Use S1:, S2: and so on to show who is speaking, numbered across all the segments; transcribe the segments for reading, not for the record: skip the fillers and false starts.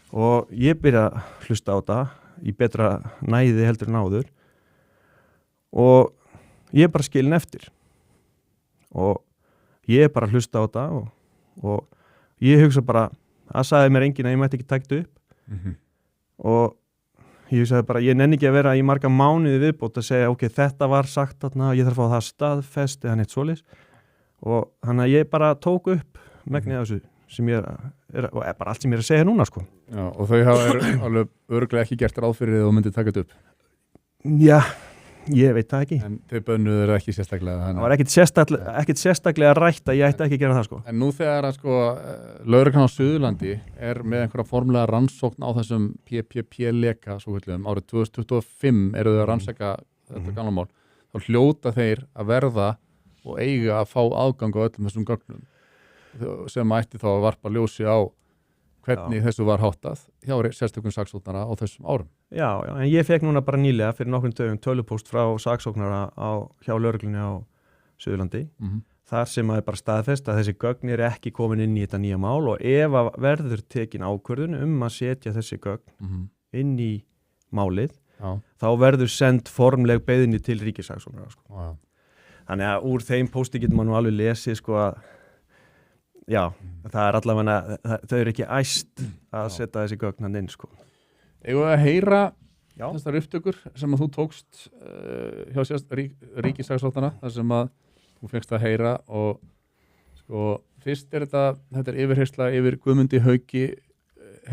S1: og ég byrja að hlusta á þetta í betra næði heldur en áður og ég er bara skilin eftir og ég er bara að hlusta á þetta og ég hugsa bara að sagði mér enginn að ég mætti ekki taka þetta upp og ég hugsaði bara ég nenni ekki að vera í marga mánuði viðbót að segja ok, þetta var sagt þarna ég þarf að fá það staðfest eða neitt svoleiðis og þannig að ég bara tók upp megnið af þessu sem ég er og bara allt sem ég er að segja núna sko.
S2: Já, og þau hafa alveg örugglega ekki gert ráð fyrir þið og myndið taka þetta upp.
S1: Já, ég veit það ekki.
S2: En þau bönnuðu þeir ekki sérstaklega.
S1: Það var ekkit sérstaklega rætt að ég ætti ekki að gera það sko.
S2: En nú þegar að sko lögreglan á Suðurlandi er með einhverja formlega rannsókn á þessum PPP-leka svo kvöldum, árið 2025 eru þau að rannsaka þetta gamla mál, þá hljóta þeir að verða og eiga að fá aðgang á öllum þessum gögnum sem ætti þá að varpa ljósi á hvernig þessu var háttað hjá sérstökum saksóknara á þessum árum.
S1: Já, en ég fekk núna bara nýlega fyrir nokkrum dögum tölupóst frá saksóknara hjá lögreglunni á Suðurlandi þar sem að er bara staðfest að þessi gögn er ekki komin inn í þetta nýja mál og ef að verður tekin ákvörðun að setja þessi gögn inn í málið þá verður send formleg beiðni til ríkissaksóknara sko. Þannig að úr þeim pósti getur maður nú alveg lesið sko að já, það er allavega þau eru ekki æst að setja þessi gögn hann inn sko.
S2: Eigum við að heyra þessar upptökur sem að þú tókst hjá ríkissaksóknara þar sem að þú fengst að heyra og sko fyrst er þetta er yfirheyrsla yfir Guðmundi Hauki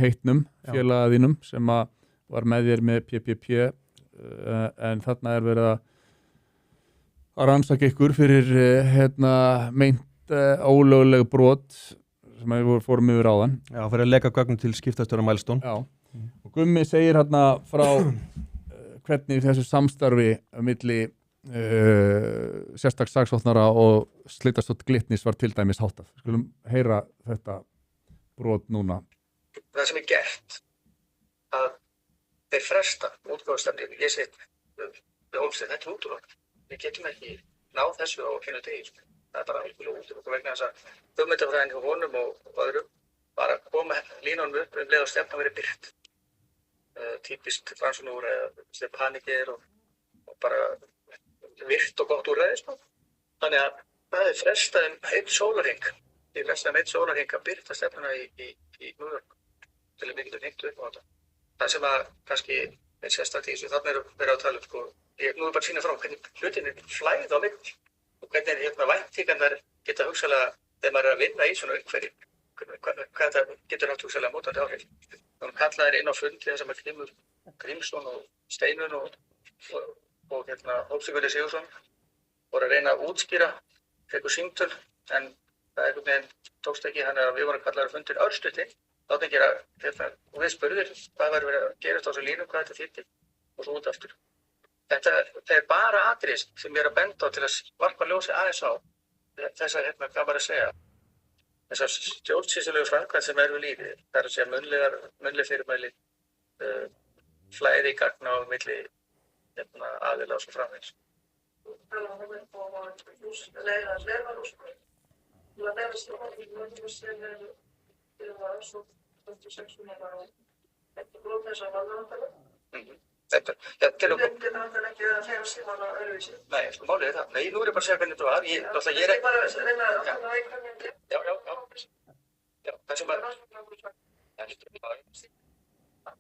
S2: heitnum félaga þínum sem að var með þér með PPP en þarna er verið að rannsaka ykkur fyrir meint ólögleg brot sem við fórum yfir áðan. Já,
S1: fyrir að leka gögnum til skiptastjóra Mælstón.
S2: Já, og Gummi segir hérna frá hvernig þessu samstarfi milli sérstaks saksóknara og Slitastjórn Glitnis var til dæmis háttað. Skulum heyra þetta brot núna.
S3: Það sem er gert að þeir fresta útgáfustefninu, ég segi við Hólmsteinn, þetta er útúrlokk. Við getum ekki náð þessu á einu degi. Það er bara alveg útúrlokk vegna þess að hugmyndafræðin hjá honum og öðrum var að koma línunum upp leið og stefna verið birt. Típist Fransunúr eða panikir og bara virt og gott úrræði. Þannig að það er frestað einn sólarhring. Ég frestað einn sólarhring að byrta stefnuna í New York til að við getum hengt upp á þetta. Það sem að kannski er sérstakt í þessu, þannig er verið að tala sko. Nú er bara að sýna frá hvernig hlutinir flæði á milli og hvernig væntingarnar geta hugsalega þegar maður er að vinna í svona umhverfi, hvað það getur haft hugsalega mótandi áhrif. Þannig kallaðir inn á fundi þess að maður Grímur Grímsson og Steinun og Hólmsteinn Sigurðsson voru að reyna að útskýra, fengu símtöl, en það einhvern veginn tókst ekki, þannig að við vorum kallaðir að fundin örstutti, látið gera og við spurðum hvað var verið að gerast á þessu línum, hvað þetta þýddi og svo út aftur. Þetta er bara atriði sem ég er að benda á til að varpa ljósi aðeins á þessar, hvað var að segja, þessar stjórnsýslulegu framkvæmd sem er við lífi. Það er að segja munnleg fyrirmæli, flæði í gagna á milli aðila og svo framvegis. Nei, sko málið er það. Nei, nú er ég bara að segja hvernig þetta var. Ég er ekki... Já, það sem að...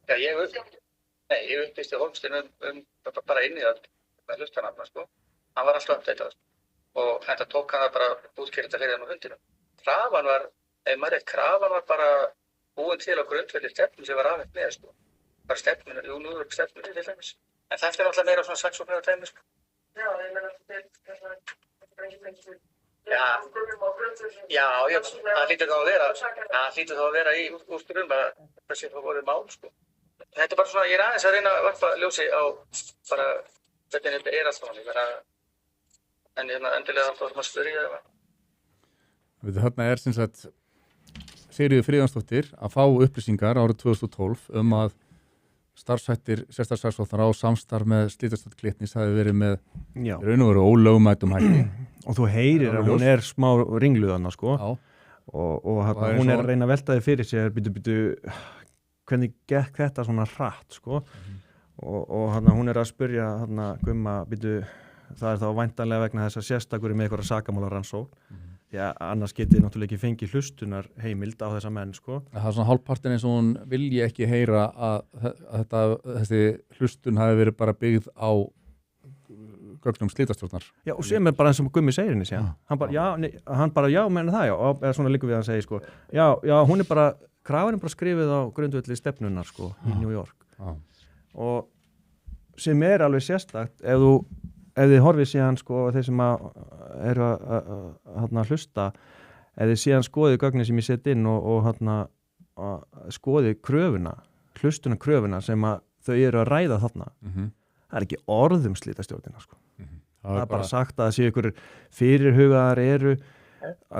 S3: Já, ég upplýsti Hólmsteinn bara inn í það með hlustanafna, sko. Hann var alltaf uppdætað og þetta tók hann bara útskýrta fyrir hann á hundinu. Krafan var bara búin til á grundvelli stefnu sem var afhengt með, sko. Bara stefninu, nú er stefninu til dæmis. En þetta er náttúrulega meira svona saksóknara dæmi, sko. Já, ég meina það hlýtur þá að vera í úrskurðum að þessi þá voru mál, sko. Þetta er bara svona, ég er aðeins að reyna að varpa ljósi á bara hvernig þetta er alltaf þannig, en endilega þá maður spyrja það.
S2: Þarna er sem sagt Sigríður Friðjónsdóttir að fá upplýsingar árið 2012 að starfshættir sérstaksaksóknara á samstarf með Slitastjórn Glitnis hafi verið með raun og veru ólögmætum hætti.
S1: Og þú heyrir að hún er smá ringluð þarna, sko. Já. Og hún er að reyna að velta þig fyrir sér, hvernig gekk þetta svona hratt sko og hún að spyrja Gumma, býtu, það þá væntanlega vegna þess að sérstakur með eitthvað sakamálarannsókn því að annars getið náttúrulega ekki fengið hlustunar heimild á þessa menn sko.
S2: Það svona hálfpartin eins og hún vilji ekki heyra að þessi hlustun hafi verið bara byggð á gögnum slitastjórnar.
S1: Já, og sem bara eins og Gummi segir henni síðan. Hann bara, já, menna það, já, og svona líka við hann segir, sko, já, hún bara, krafan bara skrifið á grundvelli stefnunar, sko, í New York. Og sem alveg sérstakt, ef þið horfið síðan, sko, þeir sem eru að hlusta, ef þið síðan skoðið gögnin sem ég sett inn og skoðið hlustuna kröfuna sem þau eru að ræða þarna, það ekki orðum slitastjórnina, sko. Það er bara sagt að það séu ykkur fyrirhugaðar eru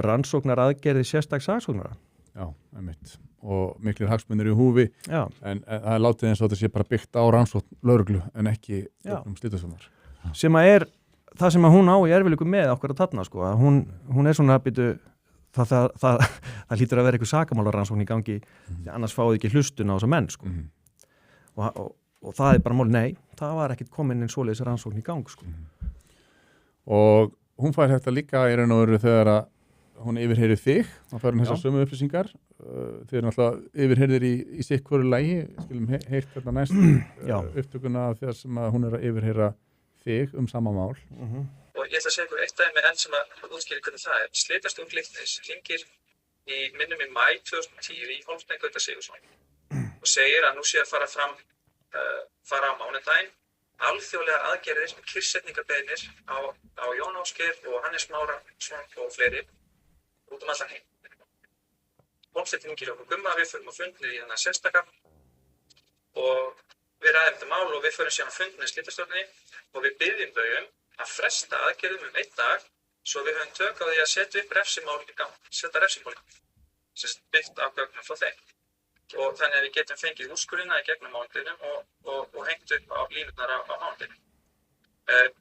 S1: rannsóknar aðgerði sérstaks saksóknara.
S2: Já, einmitt. Og miklir hagsmunir í húfi, en það er látið eins og þetta sé bara byggt á rannsókn lögreglu en ekki slitastjórnar.
S1: Sem það sem hún á í erfiðleikum með okkur að þarna, sko, að hún svona býtu, það hlýtur að vera eitthvað sakamálarannsókn í gangi, annars fáið ekki hlustun á þessa menn, sko. Og það bara mál, nei, það var ekkert komin inn svoleiðis rannsókn í gang, sko.
S2: Og hún fær þetta líka í raun og veru þegar að hún yfirheyrði þig, þá fær hún þessar sömu upplýsingar, þið eru náttúrulega yfirheyrðir í sitt hverju lagi, skilum heyrt þetta næst upptökuna þegar sem að hún að yfirheyra þig sama mál.
S3: Og ég ætla að segja ykkur eitt dæmi enn sem að útskýra hvernig það er. Slitastjórn Glitnis hringir minnum í maí 2010 í Hólmstein Gauta Sigurðsson og segir að nú sé að fara á mánudaginn alþjóðlegar aðgerðir með kyrrsetningarbeiðnir á Jón Ásgeir og Hannes Márason og fleiri út allan heim. Hólmsteinn hringir okkur Gumma, við förum á fundinu í þennan sérstaka og við ræðum þetta mál og við förum síðan á fundinu í slitastjórninni og við biðjum þau að fresta aðgerðum 1 dag svo við höfum tök á því að setja upp refsimál í gang, setja refsimál í gang, sem byggt á gögnum frá þeim. Og þannig að við getum fengið úrskurðina í gegnum mánuðinum og hengt upp á línurnar á mánuðinum.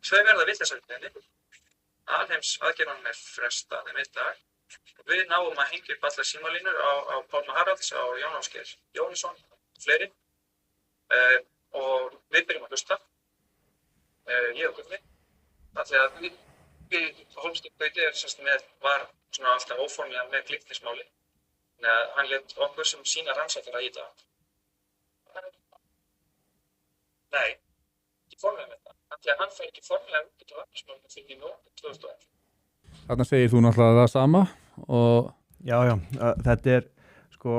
S3: Þau verða við þessari beiðni. Alheims aðgerðunum frestað 1 dag. Við náum að hengja upp allar símalínur á Pálma Haralds, á Jón Ásgeir Jónsson og fleiri. Og við byrjum að hlusta. Ég og Gummi. Þannig að við Hólmsteinn Gauti var svona alltaf óformlega með Glitnismáli. Hann lét okkur sem sína rannsækjara í það. Nei, ekki formlega með það. Þannig að hann fær ekki formlega út á efnismálinu fyrir í nóvember 2011.
S2: Þarna segir þú náttúrulega það sama og...
S1: Já, þetta sko,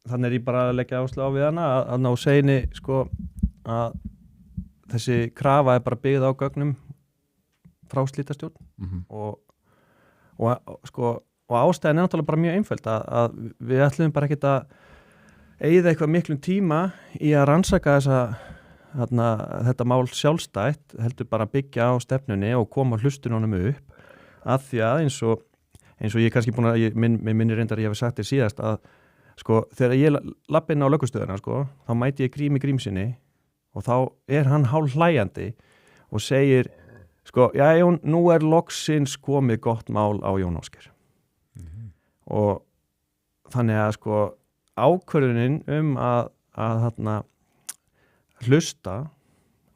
S1: þannig ég bara að leggja áherslu á við hana að ná segni, sko, að þessi krafa bara byggð á gögnum frá slitastjórn og ástæðan náttúrulega bara mjög einföld að við ætlum bara ekkert að eyða eitthvað miklum tíma í að rannsaka þetta mál sjálfstætt, heldur bara byggja á stefnunni og koma hlustununum upp að því að eins og ég kannski búin að, minni reyndar ég hef sagt þér síðast að sko, þegar ég labba inn á lögustöðuna sko, þá mæti ég Grímsinni og þá hann hálf hlæjandi og segir sko, já Jón, nú loksins komið gott mál á Jón Ásgeir. Og þannig að sko ákvörðunin að hlusta,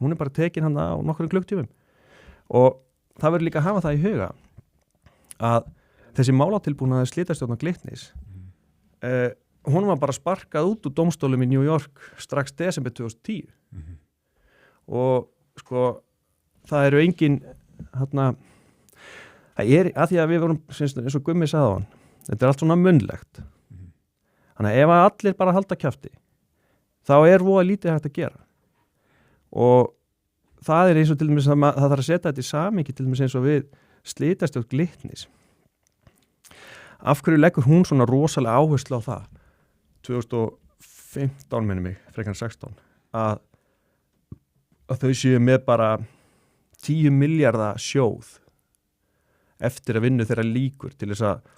S1: hún bara tekin á nokkrum klukktímum og það verður líka að hafa það í huga að þessi málatilbúnaði slitastjórnar Glitnis hún var bara sparkað út úr dómstólum í New York strax desember 2010 og sko það eru engin það er að því að við vorum eins og Gummi sagði á hann þetta allt svona munnlegt þannig að ef allir bara halda kjafti þá voða lítið hægt að gera og það eins og til dæmis að það þarf að setja þetta í samhengi til dæmis eins og við slitastjórn Glitnis af hverju leggur hún svona rosalega áherslu á það 2015 minnum mig, frekar 16 að þau séu með bara 10 milljarða sjóð eftir að vinnu þeirra líkur til þess að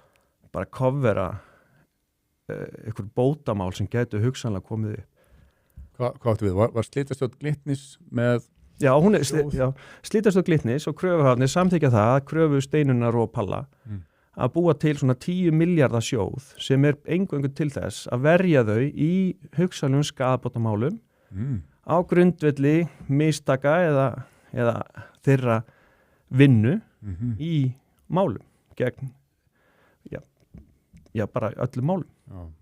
S1: bara covera einhver bótamál sem getur hugsanlega komið upp.
S2: Hvað áttu við? Var slitastjórn Glitnis með...
S1: Já, slitastjórn Glitnis og kröfuhafnir samþykja það að kröfu Steinunnar og Palla að búa til svona 10 miljardar sjóð sem eingöngu til þess að verja þau í hugsanlegum skaðabótamálum á grundvelli mistaka eða þeirra vinnu í málum gegn bara öllum málum.
S2: Já.